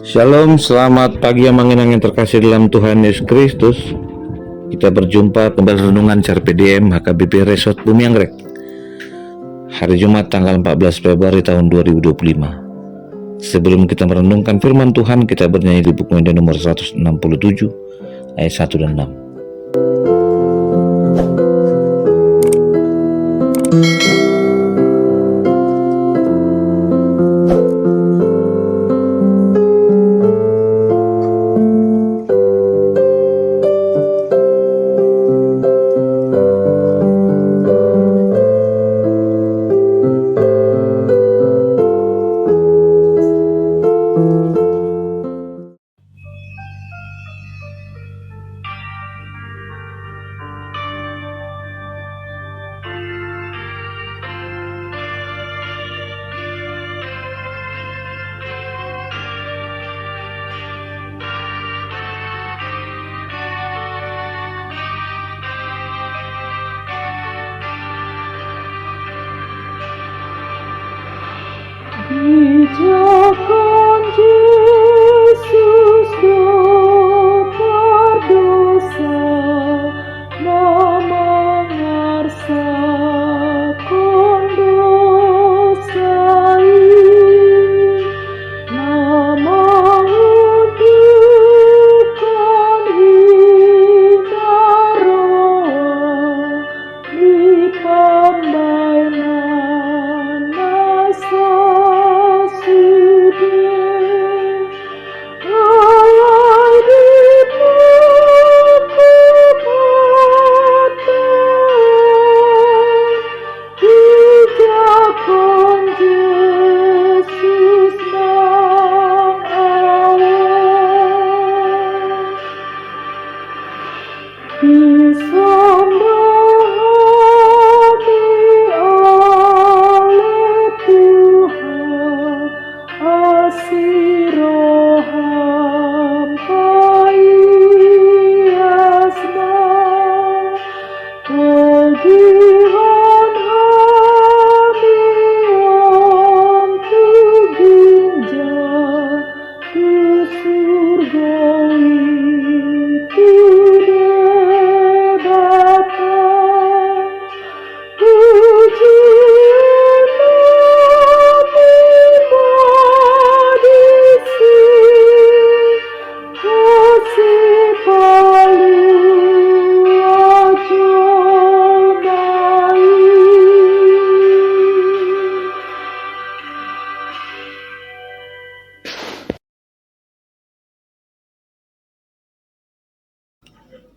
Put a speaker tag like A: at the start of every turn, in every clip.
A: Shalom, selamat pagi yang terkasih dalam Tuhan Yesus Kristus. Kita berjumpa kembali renungan Carpe Diem HKBP Resort Bumi Anggrek. Hari Jumat tanggal 14 Februari tahun 2025. Sebelum kita merenungkan firman Tuhan, kita bernyanyi di buku Menda nomor 167 ayat 1 dan 6.
B: Bijakan Yesus berdosa, nama ngarsakan dosa ini, nama untukkan hinaroa di pembainan nasa.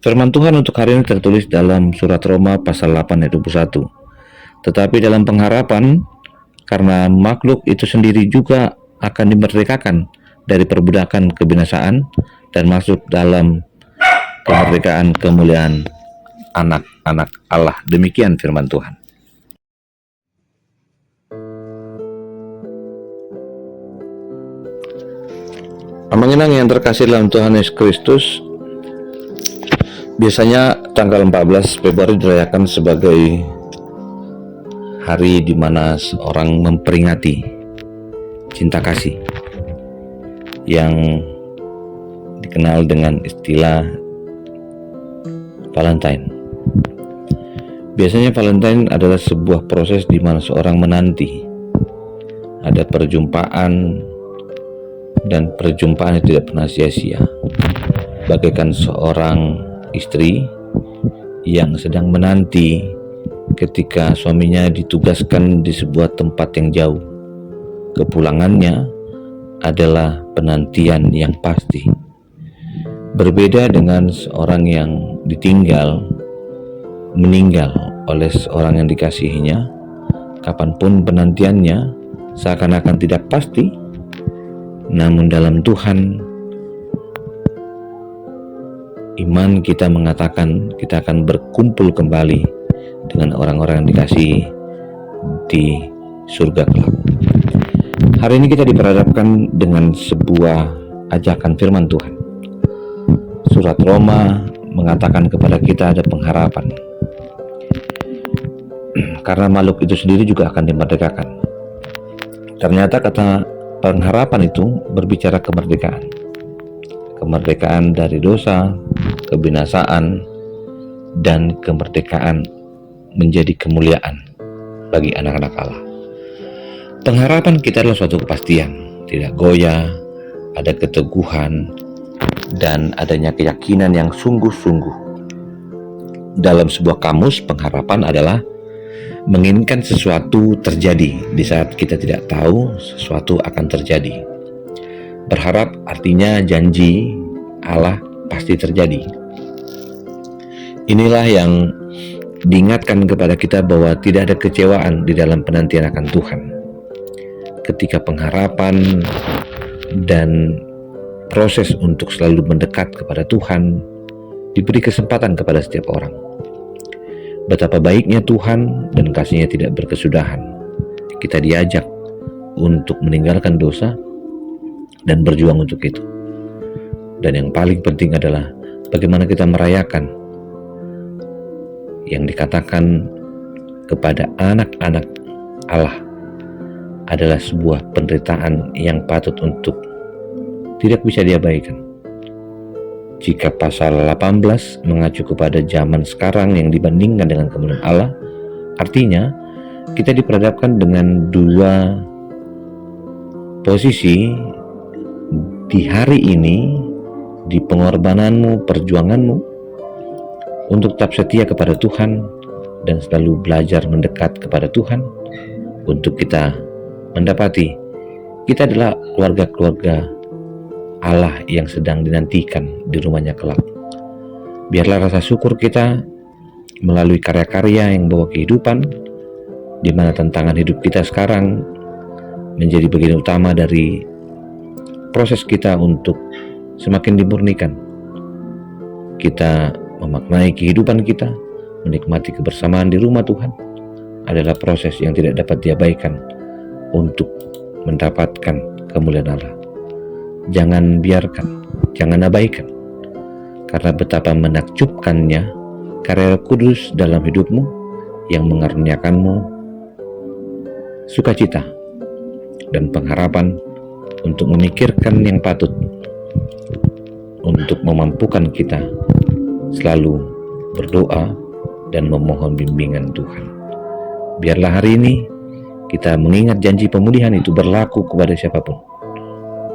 A: Firman Tuhan untuk hari ini tertulis dalam surat Roma pasal 8 ayat 21. Tetapi dalam pengharapan, karena makhluk itu sendiri juga akan dimerdekakan dari perbudakan kebinasaan dan masuk dalam kemerdekaan kemuliaan anak-anak Allah. Demikian firman Tuhan. Amanginang yang terkasih dalam Tuhan Yesus Kristus, biasanya tanggal 14 Februari dirayakan sebagai hari di mana seorang memperingati cinta kasih yang dikenal dengan istilah Valentine. Biasanya Valentine adalah sebuah proses di mana seorang menanti ada perjumpaan, dan perjumpaan itu tidak pernah sia-sia, bagaikan seorang istri yang sedang menanti ketika suaminya ditugaskan di sebuah tempat yang jauh. Kepulangannya adalah penantian yang pasti. Berbeda dengan seorang yang meninggal oleh seorang yang dikasihinya, kapanpun penantiannya seakan-akan tidak pasti. Namun dalam Tuhan, iman kita mengatakan kita akan berkumpul kembali dengan orang-orang yang dikasihi di surga kelak. Hari ini kita diperhadapkan dengan sebuah ajakan firman Tuhan. Surat Roma mengatakan kepada kita ada pengharapan, karena makhluk itu sendiri juga akan dimerdekakan. Ternyata kata Pengharapan itu berbicara kemerdekaan. Kemerdekaan dari dosa, kebinasaan, dan kemerdekaan menjadi kemuliaan bagi anak-anak Allah. Pengharapan kita adalah suatu kepastian, tidak goyah, ada keteguhan, dan adanya keyakinan yang sungguh-sungguh. Dalam sebuah kamus, pengharapan adalah menginginkan sesuatu terjadi di saat kita tidak tahu sesuatu akan terjadi. Berharap artinya janji Allah pasti terjadi. Inilah yang diingatkan kepada kita bahwa tidak ada kecewaan di dalam penantian akan Tuhan. Ketika pengharapan dan proses untuk selalu mendekat kepada Tuhan diberi kesempatan kepada setiap orang. Betapa baiknya Tuhan dan kasih-Nya tidak berkesudahan. Kita diajak untuk meninggalkan dosa dan berjuang untuk itu. Dan yang paling penting adalah bagaimana kita merayakan yang dikatakan kepada anak-anak Allah adalah sebuah penderitaan yang patut untuk tidak bisa diabaikan. Jika pasal 18 mengacu kepada zaman sekarang yang dibandingkan dengan kemuliaan Allah, artinya kita diperhadapkan dengan dua posisi di hari ini, di pengorbananmu, perjuanganmu untuk tetap setia kepada Tuhan dan selalu belajar mendekat kepada Tuhan, untuk kita mendapati kita adalah keluarga-keluarga Allah yang sedang dinantikan di rumahnya kelak. Biarlah rasa syukur kita melalui karya-karya yang bawa kehidupan, di mana tantangan hidup kita sekarang menjadi bagian utama dari proses kita untuk semakin dimurnikan. Kita memaknai kehidupan kita, menikmati kebersamaan di rumah Tuhan adalah proses yang tidak dapat diabaikan untuk mendapatkan kemuliaan Allah. Jangan biarkan, jangan abaikan, karena betapa menakjubkannya karya Kudus dalam hidupmu yang mengaruniakanmu sukacita dan pengharapan untuk memikirkan yang patut, untuk memampukan kita selalu berdoa dan memohon bimbingan Tuhan. Biarlah hari ini kita mengingat janji pemulihan itu berlaku kepada siapapun,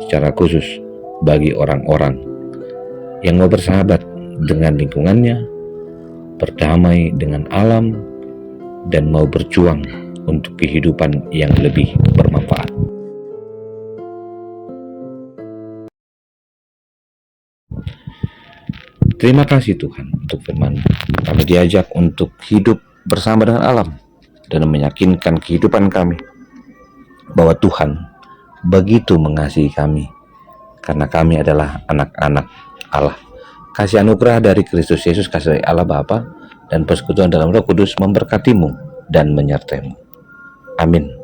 A: secara khusus bagi orang-orang yang mau bersahabat dengan lingkungannya, berdamai dengan alam, dan mau berjuang untuk kehidupan yang lebih bermanfaat. Terima kasih Tuhan untuk firman. Kami diajak untuk hidup bersama dengan alam dan meyakinkan kehidupan kami bahwa Tuhan begitu mengasihi kami, karena kami adalah anak-anak Allah. Kasih anugerah dari Kristus Yesus, kasih dari Allah Bapa, dan persekutuan dalam Roh Kudus memberkatimu dan menyertaimu. Amin.